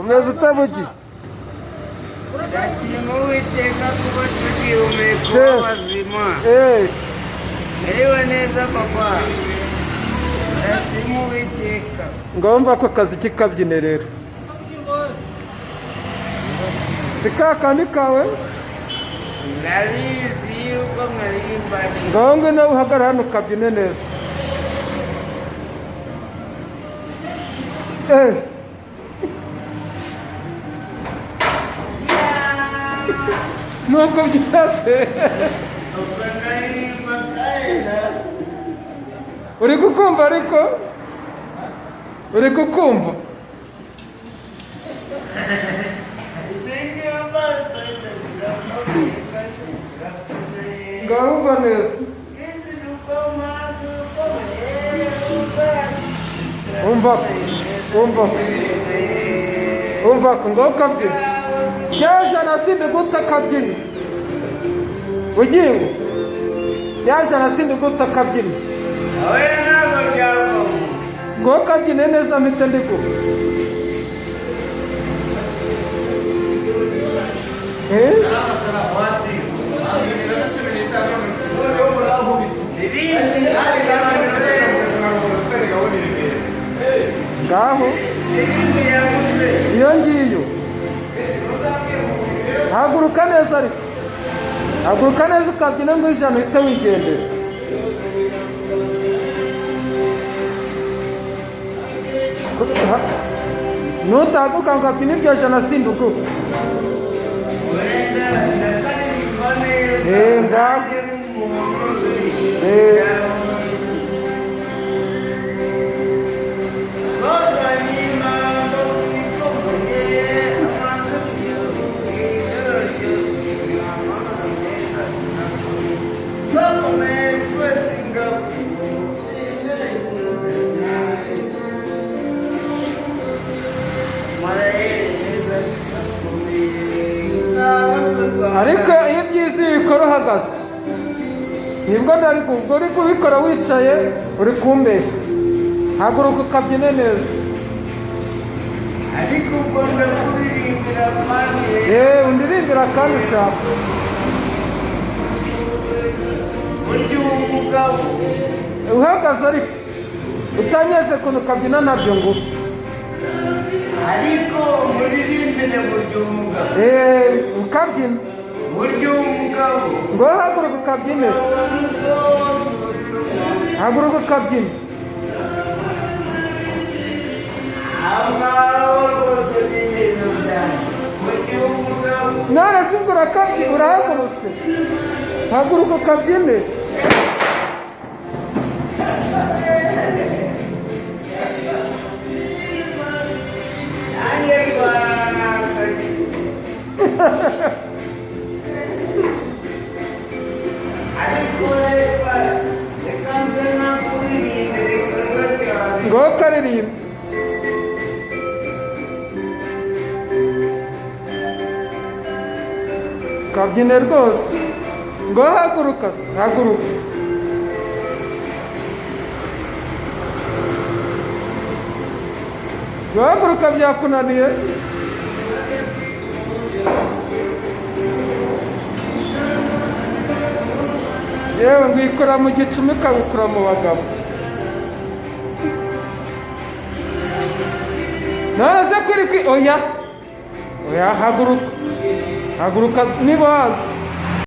umeze utabugi ndashima Uwiteka kuba tugihumeka abazima. Merewe neza papa, ndashima Uwiteka. ngomba ko kazi kikabyine rero si ka kandi kawe Ndabizi yuko mwarimbani. ngomwe nawe uhagarara hano ukabyine neza nuko byase uri kukumva ariko uri kukumva ngahumva neza umva ko ngaho ukabyina yaje nasinde guta akabyina ugiye yaje nasinde guta akabyina ngo kabyine neza mpite ndiko ngaho iyo ngiyo haguruka neza ariko haguruka neza ukabyina ngo ijana uhite wigendera nutahaguruka ngo ukabyina iryo jana sinduku ngaho ariko iyo byiza ubikora uhagaze nibwo ntari ubwo uri kubikora wicaye uri kumbeshya haguruka ukabyine neza ariko ubwo ndakuririmbira kandi undirimbira kandi ushaka burya umugabo uhagaze ariko utanyeze ukuntu ukabyina nabyo ngo ariko muririmbire burya umugabo ukabyina burya umugabo ngo haguruka ukabyine se haguruka ukabyina aho rwose ni ibintu byanjye burya umugabo none se ubwo urahagurutse haguruka ukabyine nanjye rwanakaye ariko reka nze nakuririmbire ikorwa cyane ngo karirimba kabyine rwose ngo haguruka se haguruka guhaguruka byakunaniye yewe ngo ikora mu gicumi ikabikura mu bagabo naze kuri oya haguruka haguruka niba hanze